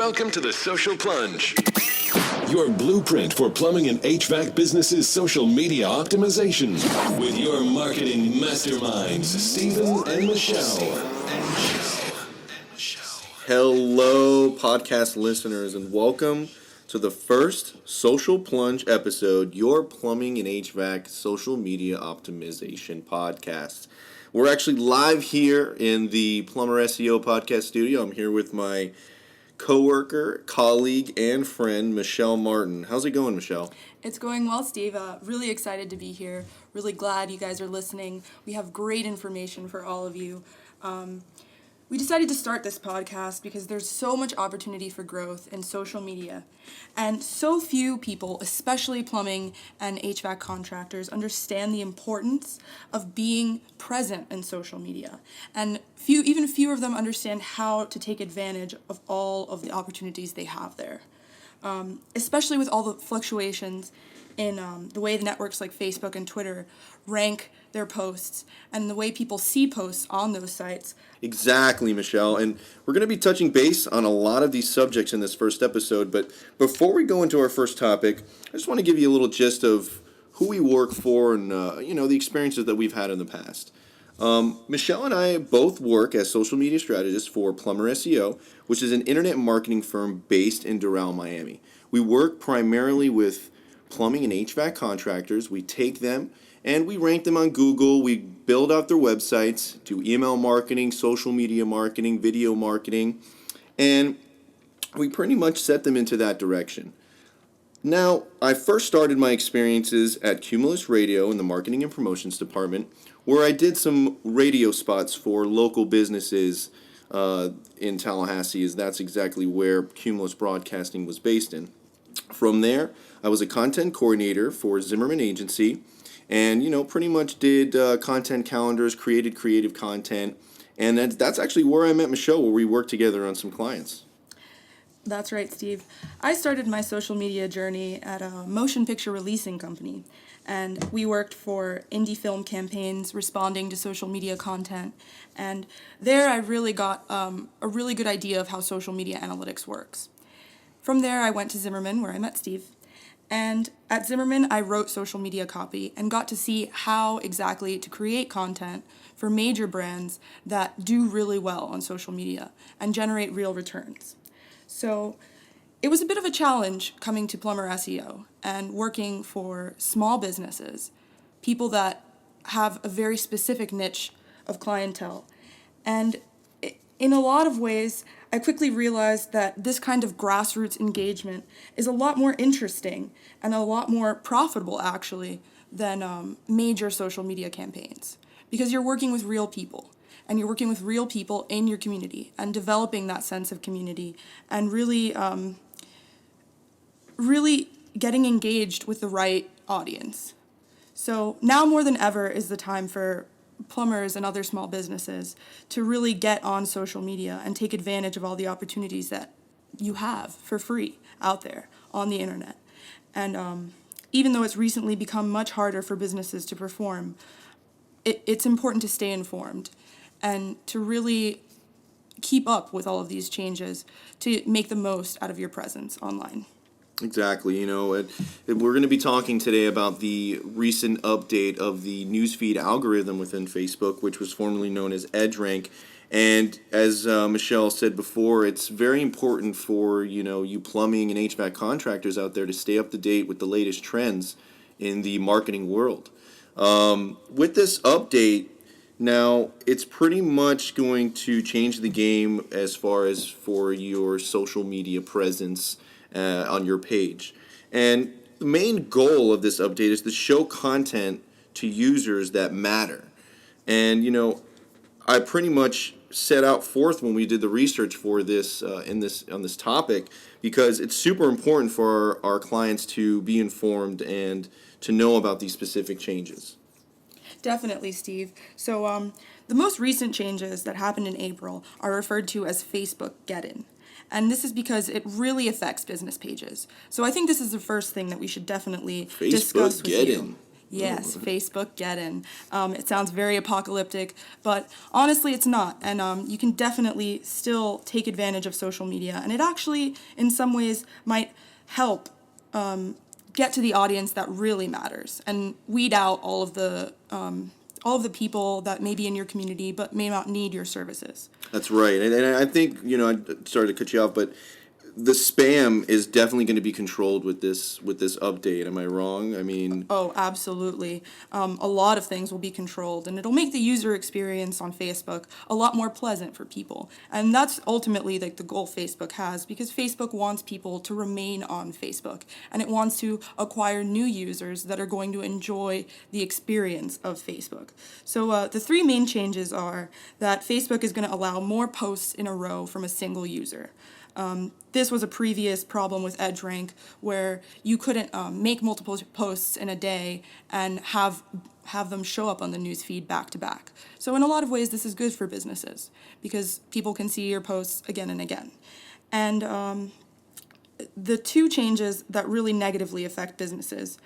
Welcome to the Social Plunge, your blueprint for plumbing and HVAC businesses' social media optimization, with your marketing masterminds, Stephen and Michelle. Hello, podcast listeners, and welcome to the first Social Plunge episode, your plumbing and HVAC social media optimization podcast. We're actually live here in the Plumber SEO podcast studio. I'm here with my coworker, colleague, and friend, Michelle Martin. How's it going, Michelle? It's going well, Steve. Really excited to be here. Really glad you guys are listening. We have great information for all of you. We decided to start this podcast because there's so much opportunity for growth in social media. And so few people, especially plumbing and HVAC contractors, understand the importance of being present in social media. And even fewer of them understand how to take advantage of all of the opportunities they have there. Especially with all the fluctuations in the way the networks like Facebook and Twitter rank their posts and the way people see posts on those sites. Exactly, Michelle. And we're going to be touching base on a lot of these subjects in this first episode. But before we go into our first topic, I just want to give you a little gist of who we work for and, the experiences that we've had in the past. Michelle and I both work as social media strategists for Plumber SEO, which is an internet marketing firm based in Doral, Miami. We work primarily with plumbing and HVAC contractors. We take them and we rank them on Google. We build out their websites, do email marketing, social media marketing, video marketing, and we pretty much set them into that direction. Now, I first started my experiences at Cumulus Radio in the marketing and promotions department, where I did some radio spots for local businesses in Tallahassee, as that's exactly where Cumulus Broadcasting was based in. From there, I was a content coordinator for Zimmerman Agency, and pretty much did content calendars, created creative content, and that's actually where I met Michelle, where we worked together on some clients. That's right, Steve. I started my social media journey at a motion picture releasing company, and we worked for indie film campaigns responding to social media content, and there I really got a really good idea of how social media analytics works. From there, I went to Zimmerman, where I met Steve. And at Zimmerman, I wrote social media copy and got to see how exactly to create content for major brands that do really well on social media and generate real returns. So it was a bit of a challenge coming to Plumber SEO and working for small businesses, people that have a very specific niche of clientele. And in a lot of ways, I quickly realized that this kind of grassroots engagement is a lot more interesting and a lot more profitable, actually, than major social media campaigns. Because you're working with real people, and you're working with real people in your community and developing that sense of community and really getting engaged with the right audience. So now more than ever is the time for plumbers and other small businesses to really get on social media and take advantage of all the opportunities that you have for free out there on the internet. And even though it's recently become much harder for businesses to perform, it's important to stay informed and to really keep up with all of these changes to make the most out of your presence online. Exactly. We're going to be talking today about the recent update of the newsfeed algorithm within Facebook, which was formerly known as EdgeRank. And as Michelle said before, it's very important for, you plumbing and HVAC contractors out there to stay up to date with the latest trends in the marketing world. With this update, now, it's pretty much going to change the game as far as for your social media presence on your page. And the main goal of this update is to show content to users that matter. And, I pretty much set out forth when we did the research for this on this topic, because it's super important for our clients to be informed and to know about these specific changes. Definitely, Steve. So the most recent changes that happened in April are referred to as Facebook Deaden. And this is because it really affects business pages. So I think this is the first thing that we should definitely discuss with you. Yes, Facebook Deaden. It sounds very apocalyptic, but honestly, it's not. And you can definitely still take advantage of social media. And it actually, in some ways, might help get to the audience that really matters and weed out all of the people that may be in your community but may not need your services. That's right. And I think, I sorry to cut you off, but the spam is definitely going to be controlled with this update. Am I wrong? I mean, Oh, absolutely. A lot of things will be controlled, and it'll make the user experience on Facebook a lot more pleasant for people. And that's ultimately like the goal Facebook has, because Facebook wants people to remain on Facebook, and it wants to acquire new users that are going to enjoy the experience of Facebook. So the three main changes are that Facebook is going to allow more posts in a row from a single user. This was a previous problem with EdgeRank where you couldn't make multiple posts in a day and have them show up on the newsfeed back to back. So in a lot of ways, this is good for businesses because people can see your posts again and again. And the two changes that really negatively affect businesses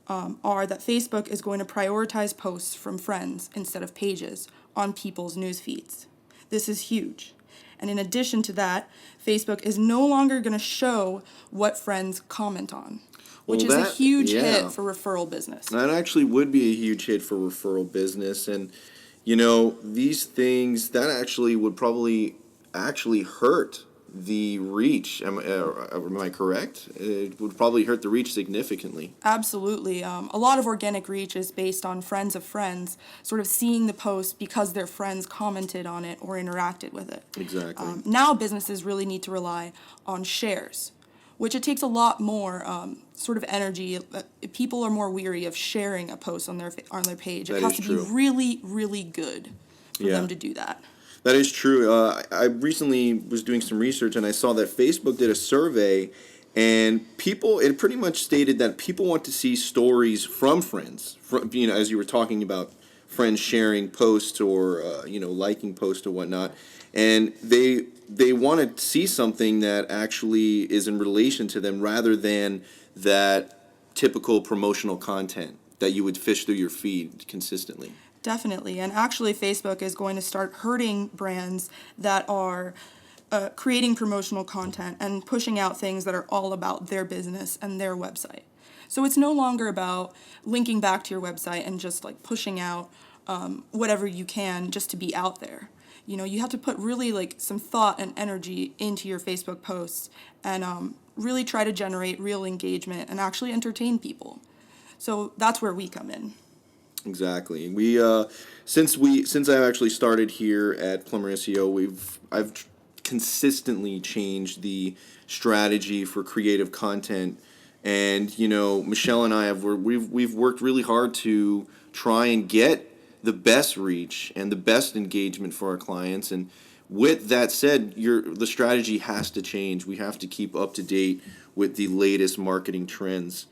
are that Facebook is going to prioritize posts from friends instead of pages on people's news feeds. This is huge. And in addition to that, Facebook is no longer going to show what friends comment on, which is a huge hit for referral business. That actually would be a huge hit for referral business. And, these things, that actually would probably actually hurt the reach. Am I correct? It would probably hurt the reach significantly. Absolutely. A lot of organic reach is based on friends of friends sort of seeing the post because their friends commented on it or interacted with it. Exactly. Now businesses really need to rely on shares, which it takes a lot more sort of energy. People are more weary of sharing a post on their page. It has to be really, really good for them to do that. That is true. I recently was doing some research and I saw that Facebook did a survey, and it pretty much stated that people want to see stories from friends. As you were talking about friends sharing posts or liking posts or whatnot, and they want to see something that actually is in relation to them rather than that typical promotional content that you would fish through your feed consistently. Definitely. And actually, Facebook is going to start hurting brands that are creating promotional content and pushing out things that are all about their business and their website. So it's no longer about linking back to your website and just like pushing out whatever you can just to be out there. You have to put really like some thought and energy into your Facebook posts and really try to generate real engagement and actually entertain people. So that's where we come in. Exactly. We since I've actually started here at Plumber SEO, I've consistently changed the strategy for creative content, and Michelle and I we've worked really hard to try and get the best reach and the best engagement for our clients. And with that said, the strategy has to change. We have to keep up to date with the latest marketing trends.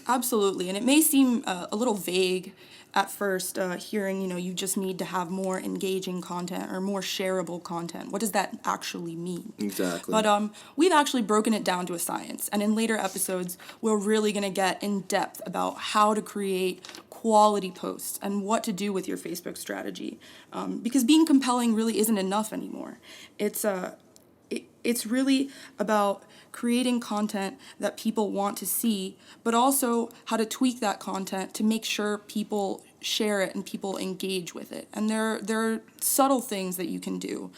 Absolutely, and it may seem a little vague at first, hearing, you just need to have more engaging content or more shareable content. What does that actually mean? Exactly. But we've actually broken it down to a science, and in later episodes, we're really going to get in depth about how to create quality posts and what to do with your Facebook strategy, because being compelling really isn't enough anymore. It's really about creating content that people want to see, but also how to tweak that content to make sure people share it and people engage with it. And there are subtle things that you can do.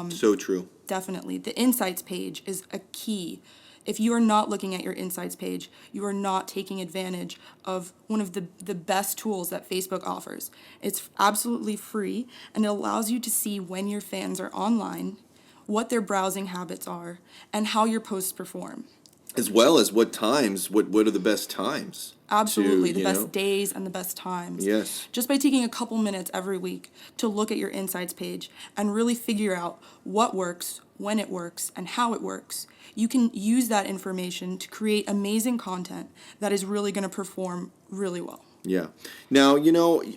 So true. Definitely. The Insights page is a key. If you are not looking at your Insights page, you are not taking advantage of one of the best tools that Facebook offers. It's absolutely free, and it allows you to see when your fans are online, what their browsing habits are, and how your posts perform. As well as what times, what are the best times? Absolutely, the best days and the best times. Yes. Just by taking a couple minutes every week to look at your Insights page and really figure out what works, when it works, and how it works, you can use that information to create amazing content that is really going to perform really well. Yeah. Now,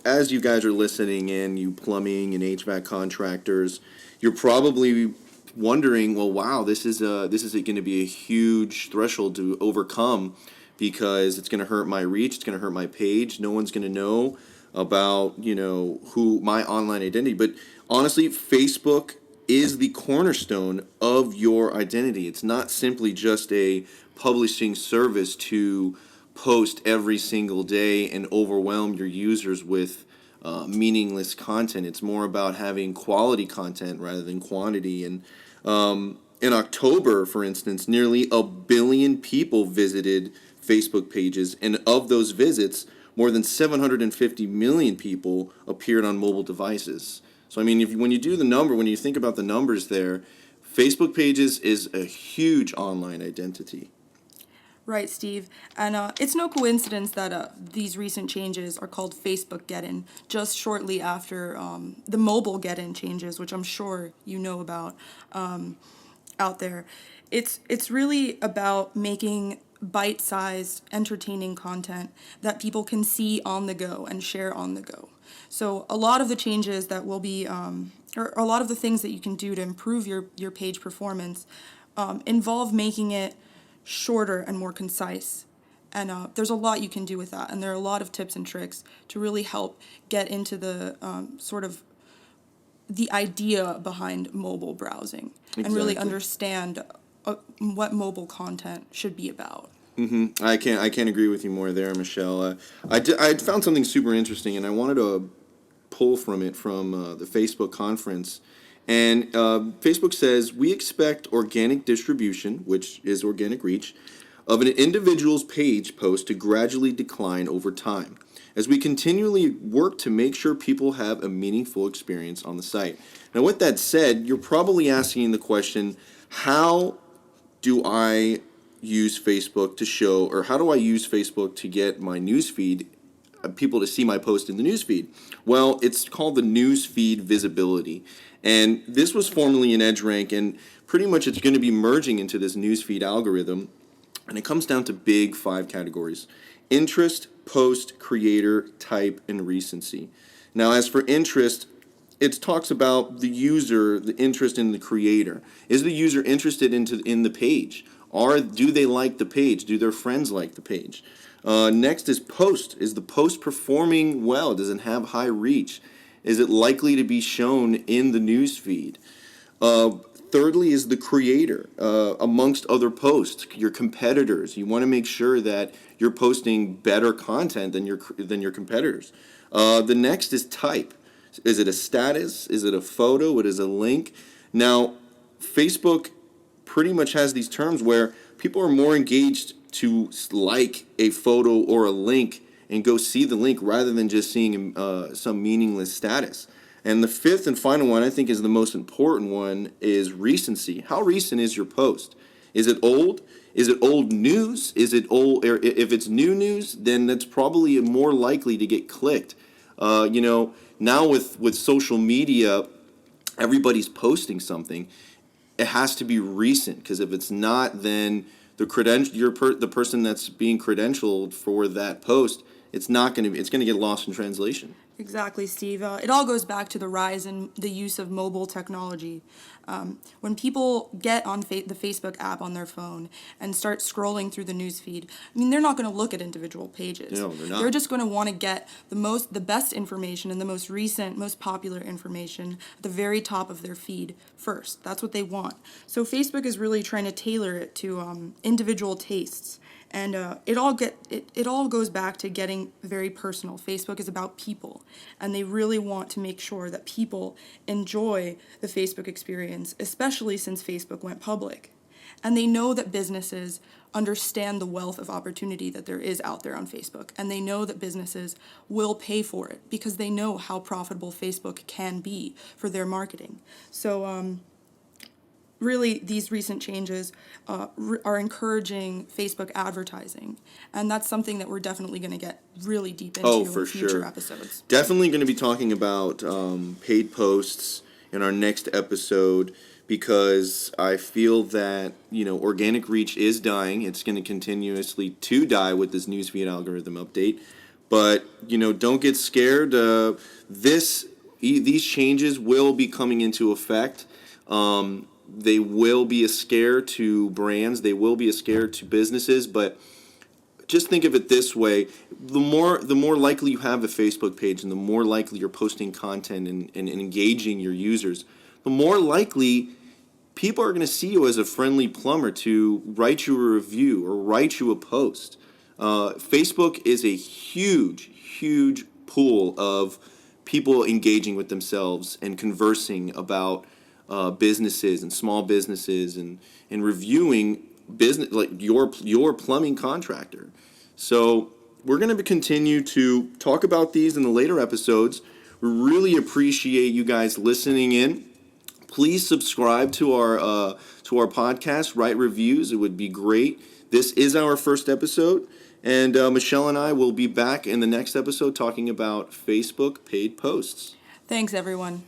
as you guys are listening in, you plumbing and HVAC contractors, you're probably wondering, well, wow, this is going to be a huge threshold to overcome because it's going to hurt my reach. It's going to hurt my page. No one's going to know about, who my online identity. But honestly, Facebook is the cornerstone of your identity. It's not simply just a publishing service to post every single day and overwhelm your users with meaningless content. It's more about having quality content rather than quantity. And in October, for instance, nearly 1 billion people visited Facebook pages, and of those visits, more than 750 million people appeared on mobile devices. So, I mean, when you think about the numbers there, Facebook pages is a huge online identity. Right, Steve. And it's no coincidence that these recent changes are called Facebook Deaden, just shortly after the mobile Deaden changes, which I'm sure you know about out there. It's really about making bite-sized, entertaining content that people can see on the go and share on the go. So a lot of the changes that will be, or a lot of the things that you can do to improve your page performance involve making it shorter and more concise. And there's a lot you can do with that. And there are a lot of tips and tricks to really help get into the sort of the idea behind mobile browsing and really understand what mobile content should be about. Mm-hmm. I can't agree with you more there, Michelle. I found something super interesting, and I wanted to pull from it from the Facebook conference. And Facebook says, we expect organic distribution, which is organic reach, of an individual's page post to gradually decline over time, as we continually work to make sure people have a meaningful experience on the site. Now, with that said, you're probably asking the question, how do I use Facebook to show, or how do I use Facebook to get my newsfeed, people to see my post in the newsfeed? Well, it's called the newsfeed visibility. And this was formerly in EdgeRank, and pretty much it's going to be merging into this newsfeed algorithm. And it comes down to big 5 categories: interest, post, creator, type, and recency. Now, as for interest, it talks about the user, the interest in the creator. Is the user interested in the page? Do they like the page? Do their friends like the page? Next is post. Is the post performing well? Does it have high reach? Is it likely to be shown in the news feed? Thirdly is the creator. Amongst other posts, your competitors. You want to make sure that you're posting better content than your competitors. The next is type. Is it a status? Is it a photo? It is a link. Now, Facebook pretty much has these terms where people are more engaged to like a photo or a link and go see the link rather than just seeing some meaningless status. And the fifth and final one, I think, is the most important one, is recency. How recent is your post? Is it old? Is it old news? Is it old? Or if it's new news, then that's probably more likely to get clicked. Now with social media, everybody's posting something. It has to be recent, because if it's not, then the person that's being credentialed for that post, it's going to get lost in translation. Exactly, Steve. It all goes back to the rise in the use of mobile technology. When people get on the Facebook app on their phone and start scrolling through the newsfeed, they're not going to look at individual pages. No, they're not. They're just going to want to get the best information and the most recent, most popular information at the very top of their feed first. That's what they want. So Facebook is really trying to tailor it to individual tastes. And it all goes back to getting very personal. Facebook is about people, and they really want to make sure that people enjoy the Facebook experience, especially since Facebook went public. And they know that businesses understand the wealth of opportunity that there is out there on Facebook, and they know that businesses will pay for it because they know how profitable Facebook can be for their marketing. So, really, these recent changes are encouraging Facebook advertising, and that's something that we're definitely going to get really deep into in future episodes. Definitely going to be talking about paid posts in our next episode, because I feel that organic reach is dying. It's going to continuously to die with this newsfeed algorithm update. But don't get scared. These changes will be coming into effect. They will be a scare to brands. They will be a scare to businesses. But just think of it this way: the more likely you have a Facebook page, and the more likely you're posting content and engaging your users, the more likely people are going to see you as a friendly plumber to write you a review or write you a post. Facebook is a huge pool of people engaging with themselves and conversing about businesses and small businesses and reviewing business like your plumbing contractor. So we're going to continue to talk about these in the later episodes. We really appreciate you guys listening in. Please subscribe to our podcast, write reviews. It would be great. This is our first episode, and Michelle and I will be back in the next episode talking about Facebook paid posts. Thanks, everyone.